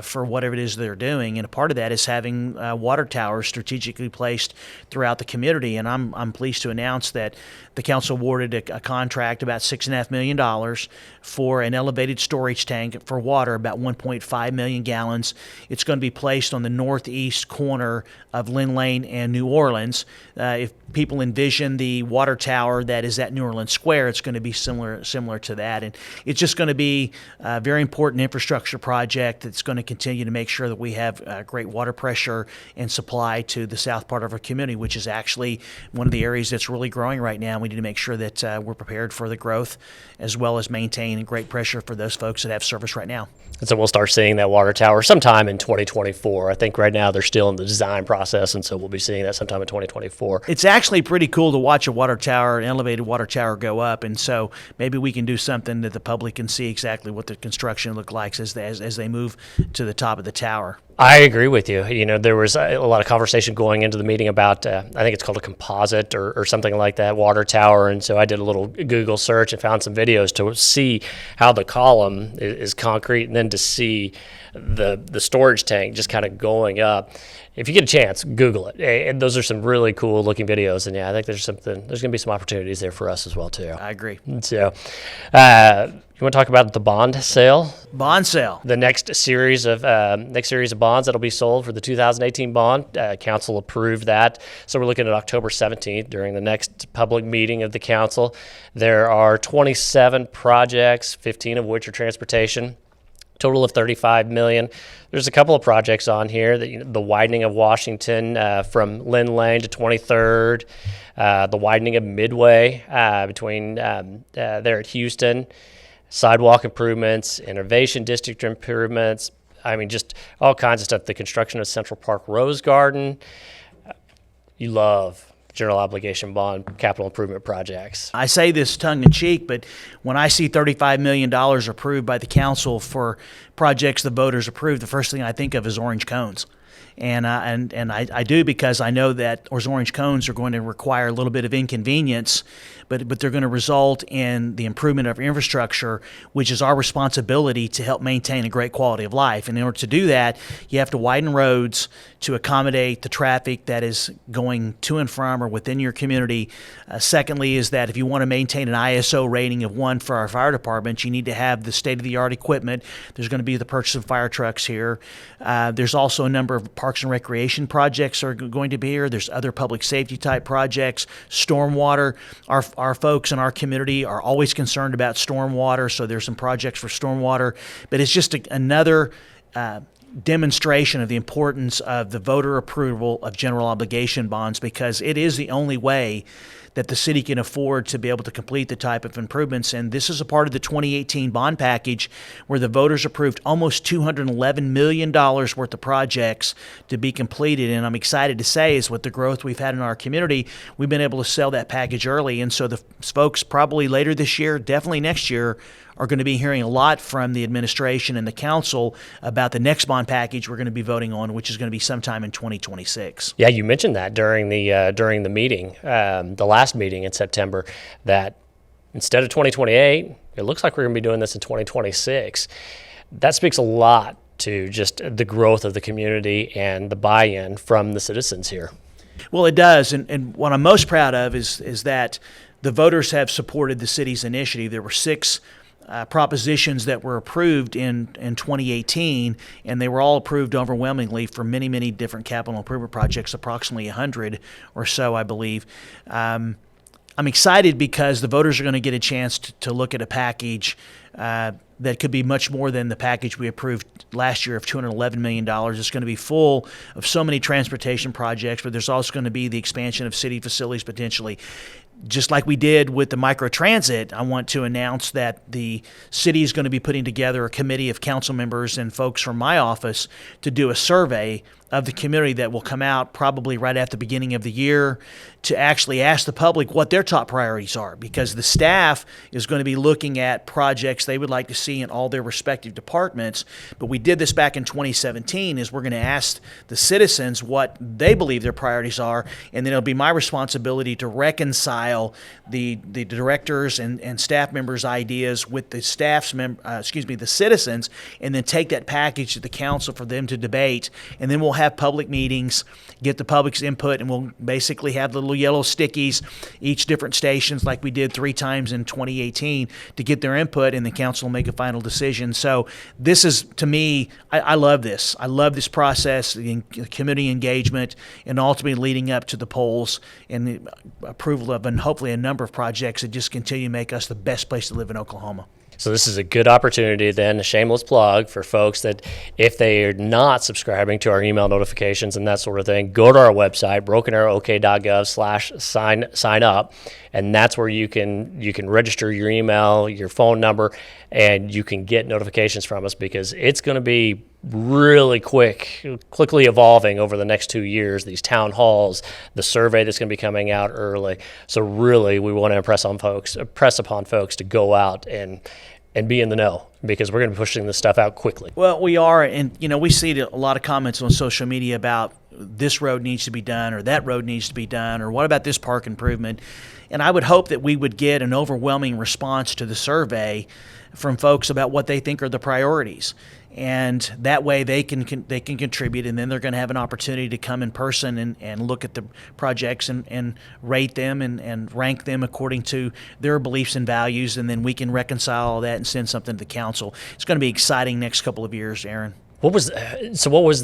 for whatever it is they're doing. And a part of that is having water towers strategically placed throughout the community. And I'm pleased to announce that the council awarded a contract about $6.5 million for an elevated storage tank for water, about 1.5 million gallons. It's going to be placed on the northeast corner of Lynn Lane and New Orleans. If people envision the water tower that is at New Orleans Square, it's going to be similar to that. And it's just going to be a very important infrastructure project that's going to continue to make sure that we have great water pressure and supply to the south part of our community, which is actually one of the areas that's really growing right now. We need to make sure that we're prepared for the growth, as well as maintain great pressure for those folks that have service right now. And so we'll start seeing that water tower sometime in 2024. I think right now they're still in the design process, and so we'll be seeing that sometime in 2024. It's actually pretty cool to watch a water tower, an elevated water tower, go up, and so maybe we can do something that the public can see exactly what the construction look like as they move to the top of the tower. I agree with you. You know, there was a lot of conversation going into the meeting about, I think it's called a composite or something like that, water tower. And so I did a little Google search and found some videos to see how the column is concrete, and then to see the storage tank just kind of going up. If you get a chance, Google it. And those are some really cool looking videos. And yeah, I think there's going to be some opportunities there for us as well too. I agree. So, you want to talk about the bond sale? Bond sale. The next series of bonds that'll be sold for the 2018 bond. Council approved that. So we're looking at October 17th during the next public meeting of the council. There are 27 projects, 15 of which are transportation. Total of $35 million. There's a couple of projects on here that the widening of Washington from Lynn Lane to 23rd, the widening of Midway between there at Houston, sidewalk improvements, innovation district improvements. I mean, just all kinds of stuff. The construction of Central Park Rose Garden. You love general obligation bond capital improvement projects. I say this tongue in cheek, but when I see $35 million approved by the council for projects the voters approved, the first thing I think of is orange cones. And I do, because I know that those orange cones are going to require a little bit of inconvenience, but they're going to result in the improvement of infrastructure, which is our responsibility to help maintain a great quality of life. And in order to do that, you have to widen roads to accommodate the traffic that is going to and from or within your community. Secondly, is that if you want to maintain an ISO rating of 1 for our fire department, you need to have the state-of-the-art equipment. There's going to be the purchase of fire trucks here. There's also a number of parks and recreation projects are going to be here. There's other public safety type projects, stormwater. Our folks in our community are always concerned about stormwater, so there's some projects for stormwater. But it's just another demonstration of the importance of the voter approval of general obligation bonds, because it is the only way that the city can afford to be able to complete the type of improvements. And this is a part of the 2018 bond package where the voters approved almost $211 million worth of projects to be completed. And I'm excited to say is with the growth we've had in our community, we've been able to sell that package early. And so the folks probably later this year, definitely next year, are going to be hearing a lot from the administration and the council about the next bond package we're going to be voting on, which is going to be sometime in 2026. Yeah, you mentioned that during the meeting, the last meeting in September, that instead of 2028, it looks like we're going to be doing this in 2026. That speaks a lot to just the growth of the community and the buy-in from the citizens here. Well, it does, and what I'm most proud of is that the voters have supported the city's initiative. There were 6 propositions that were approved in 2018, and they were all approved overwhelmingly for many, many different capital improvement projects, approximately 100 or so, I believe. I'm excited because the voters are going to get a chance to look at a package that could be much more than the package we approved last year of $211 million. It's going to be full of so many transportation projects, but there's also going to be the expansion of city facilities potentially. Just like we did with the microtransit, I want to announce that the city is going to be putting together a committee of council members and folks from my office to do a survey of the community that will come out probably right at the beginning of the year to actually ask the public what their top priorities are, because the staff is going to be looking at projects they would like to see in all their respective departments. But we did this back in 2017, is we're going to ask the citizens what they believe their priorities are, and then it'll be my responsibility to reconcile the directors and staff members' ideas with the the citizens, and then take that package to the council for them to debate, and then we'll have public meetings, get the public's input, and we'll basically have the little yellow stickies, each different stations like we did 3 times in 2018 to get their input, and the council will make a final decision. So this is, to me, I love this. I love this process, the community engagement, and ultimately leading up to the polls and the approval of, and hopefully a number of projects that just continue to make us the best place to live in Oklahoma. So this is a good opportunity then, a shameless plug for folks that if they are not subscribing to our email notifications and that sort of thing, go to our website, brokenarrowok.gov/sign up, and that's where you can register your email, your phone number, and you can get notifications from us, because it's going to be really quickly evolving over the next 2 years, these town halls, the survey that's going to be coming out early. So really, we want to impress upon folks to go out and be in the know, because we're going to be pushing this stuff out quickly. Well, we are, and we see a lot of comments on social media about this road needs to be done, or that road needs to be done, or what about this park improvement? And I would hope that we would get an overwhelming response to the survey from folks about what they think are the priorities. And that way they can contribute, and then they're going to have an opportunity to come in person and look at the projects and rate them and rank them according to their beliefs and values, and then we can reconcile all that and send something to the council. It's going to be exciting next couple of years, Aaron. What was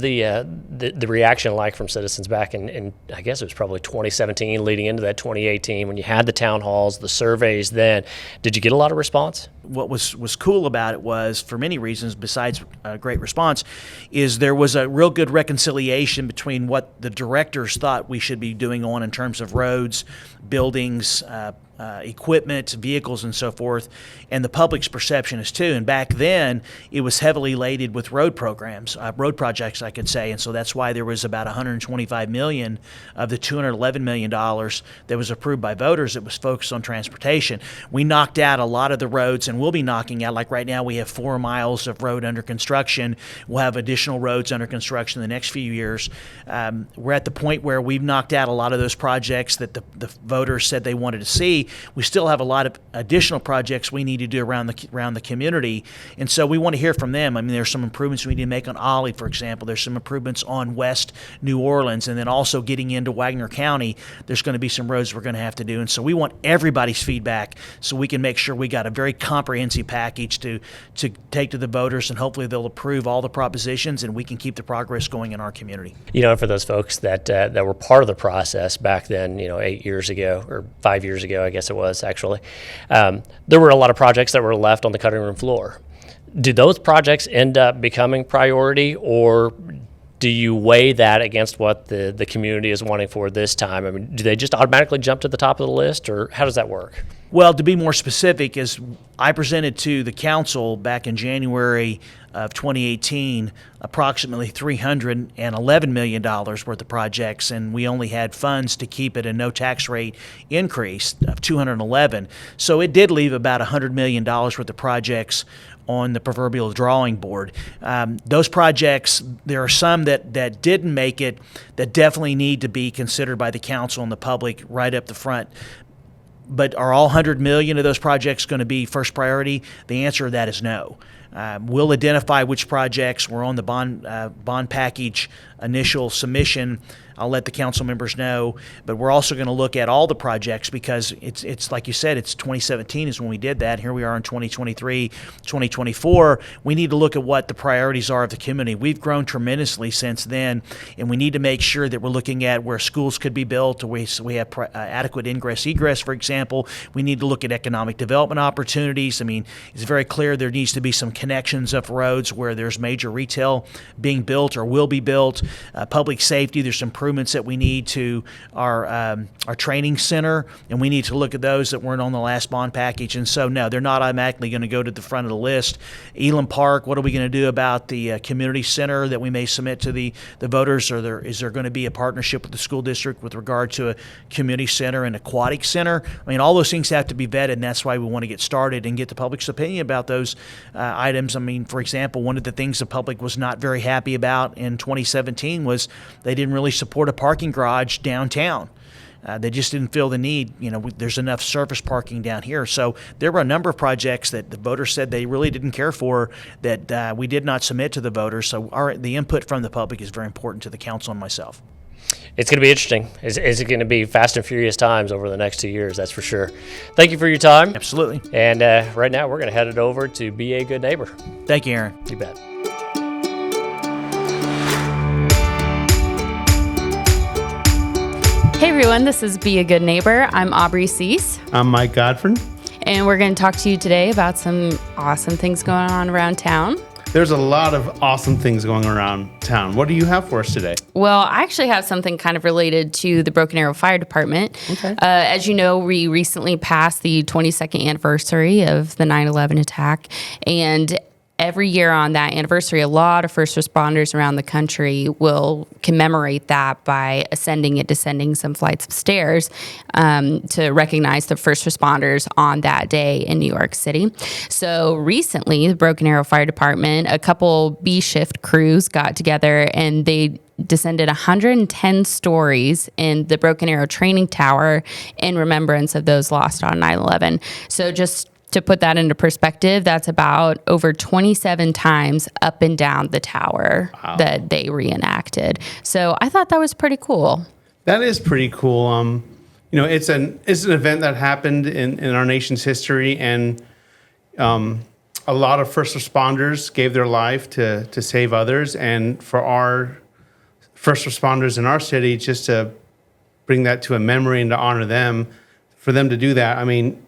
the reaction like from citizens back in I guess it was probably 2017 leading into that 2018 when you had the town halls, the surveys then? Did you get a lot of response? What was cool about it was, for many reasons besides a great response, is there was a real good reconciliation between what the directors thought we should be doing in terms of roads, buildings, equipment, vehicles, and so forth, and the public's perception is too. And back then, it was heavily laden with road programs, road projects, I could say, and so that's why there was about $125 million of the $211 million that was approved by voters that was focused on transportation. We knocked out a lot of the roads, and we'll be knocking out, like right now, we have 4 miles of road under construction. We'll have additional roads under construction in the next few years. We're at the point where we've knocked out a lot of those projects that the voters said they wanted to see. We still have a lot of additional projects we need to do around the community, and so we want to hear from them. I mean, there's some improvements we need to make on Ollie, for example. There's some improvements on West New Orleans, and then also getting into Wagner County, there's going to be some roads we're going to have to do. And so we want everybody's feedback so we can make sure we got a very comprehensive package to take to the voters, and hopefully they'll approve all the propositions and we can keep the progress going in our community. For those folks that were part of the process back then, 8 years ago or 5 years ago, I guess it was actually, there were a lot of projects that were left on the cutting room floor. Do those projects end up becoming priority, or do you weigh that against what the community is wanting for this time? I mean, do they just automatically jump to the top of the list, or how does that work? Well, to be more specific, as I presented to the council back in January of 2018, approximately $311 million worth of projects, and we only had funds to keep it a no tax rate increase of $211. So it did leave about $100 million worth of projects on the proverbial drawing board. Those projects, there are some that didn't make it that definitely need to be considered by the council and the public right up the front. But are all 100 million of those projects going to be first priority? The answer to that is no. We'll identify which projects were on the bond package initial submission. I'll let the council members know, but we're also going to look at all the projects, because it's like you said, it's 2017 is when we did that. Here we are in 2023, 2024. We need to look at what the priorities are of the community. We've grown tremendously since then, and we need to make sure that we're looking at where schools could be built, or we have adequate ingress, egress, for example. We need to look at economic development opportunities. I mean, it's very clear there needs to be some connections of roads where there's major retail being built or will be built. Public safety, there's improvements that we need to our training center, and we need to look at those that weren't on the last bond package. And so, no, they're not automatically going to go to the front of the list. Elam Park, what are we going to do about the community center that we may submit to the voters? Is there going to be a partnership with the school district with regard to a community center and aquatic center? I mean, all those things have to be vetted, and that's why we want to get started and get the public's opinion about those items. I mean, for example, one of the things the public was not very happy about in 2017 was they didn't really support a parking garage downtown. They just didn't feel the need. There's enough surface parking down here. So there were a number of projects that the voters said they really didn't care for that we did not submit to the voters. So the input from the public is very important to the council and myself. It's going to be interesting. It's going to be fast and furious times over the next 2 years, that's for sure. Thank you for your time. Absolutely. And right now, we're going to head it over to Be a Good Neighbor. Thank you, Aaron. You bet. Hey everyone, this is Be a Good Neighbor. I'm Aubrey Cease, I'm Mike Godfrey. and we're going to talk to you today about some awesome things going on around town. There's a lot of awesome things going around town. What do you have for us today? Well, I actually have something kind of related to the Broken Arrow Fire Department. Okay. As you know, we recently passed the 22nd anniversary of the 9/11 attack, and every year on that anniversary, a lot of first responders around the country will commemorate that by ascending and descending some flights of stairs to recognize the first responders on that day in New York City. So recently, the Broken Arrow Fire Department, a couple B shift crews got together and they descended 110 stories in the Broken Arrow Training Tower in remembrance of those lost on 9/11. So just to put that into perspective, that's about over 27 times up and down the tower that they reenacted. So I thought that was pretty cool. That is pretty cool. It's an event that happened in our nation's history, and a lot of first responders gave their life to save others. And for our first responders in our city, just to bring that to a memory and to honor them, for them to do that, I mean,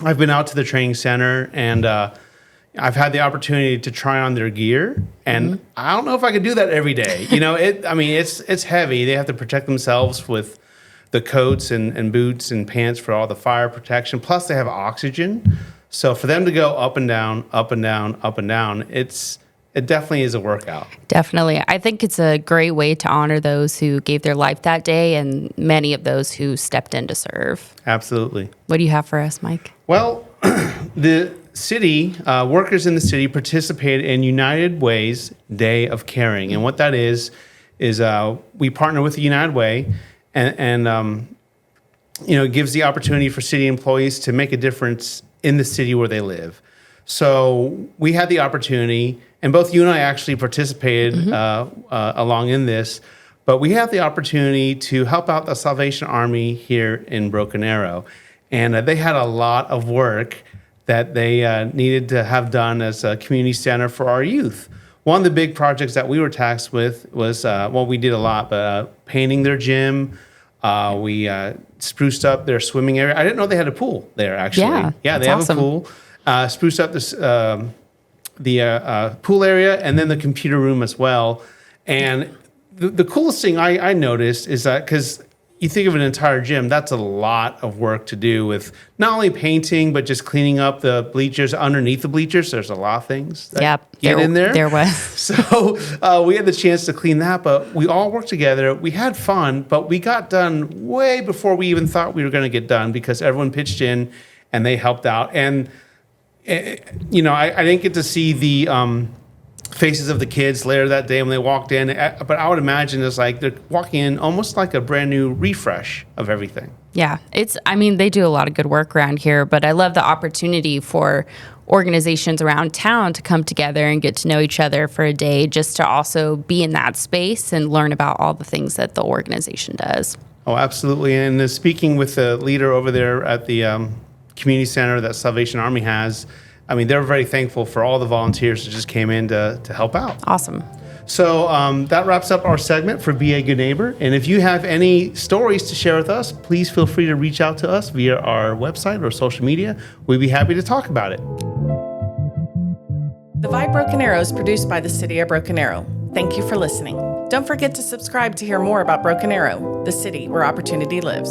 I've been out to the training center and I've had the opportunity to try on their gear, and I don't know if I could do that every day. It's heavy. They have to protect themselves with the coats and boots and pants for all the fire protection. Plus, they have oxygen. So for them to go up and down, up and down, up and down, it definitely is a workout. Definitely. I think it's a great way to honor those who gave their life that day and many of those who stepped in to serve. Absolutely. What do you have for us, Mike? Well, the city, workers in the city participated in United Way's Day of Caring. And what that is we partner with the United Way and it gives the opportunity for city employees to make a difference in the city where they live. So we had the opportunity, and both you and I actually participated along in this, but we had the opportunity to help out the Salvation Army here in Broken Arrow. And they had a lot of work that they needed to have done as a community center for our youth. One of the big projects that we were tasked with was, we did a lot, but painting their gym. We spruced up their swimming area. I didn't know they had a pool there, actually. Yeah, they have awesome. a pool. Spruced up this the pool area and then the computer room as well. And the coolest thing I noticed is that, because you think of an entire gym, that's a lot of work to do with not only painting, but just cleaning up the bleachers. Underneath the bleachers, there's a lot of things that get in there. There was. So we had the chance to clean that, but we all worked together. We had fun, but we got done way before we even thought we were going to get done because everyone pitched in and they helped out. And I didn't get to see the faces of the kids later that day when they walked in, but I would imagine it's like they're walking in almost like a brand new refresh of everything. Yeah, they do a lot of good work around here, but I love the opportunity for organizations around town to come together and get to know each other for a day, just to also be in that space and learn about all the things that the organization does. Oh, absolutely. And speaking with the leader over there at the community center that Salvation Army has, they're very thankful for all the volunteers that just came in to help out. Awesome. So that wraps up our segment for Be a Good Neighbor. And if you have any stories to share with us, please feel free to reach out to us via our website or social media. We'd be happy to talk about it. The Vibe Broken Arrow is produced by the City of Broken Arrow. Thank you for listening. Don't forget to subscribe to hear more about Broken Arrow, the city where opportunity lives.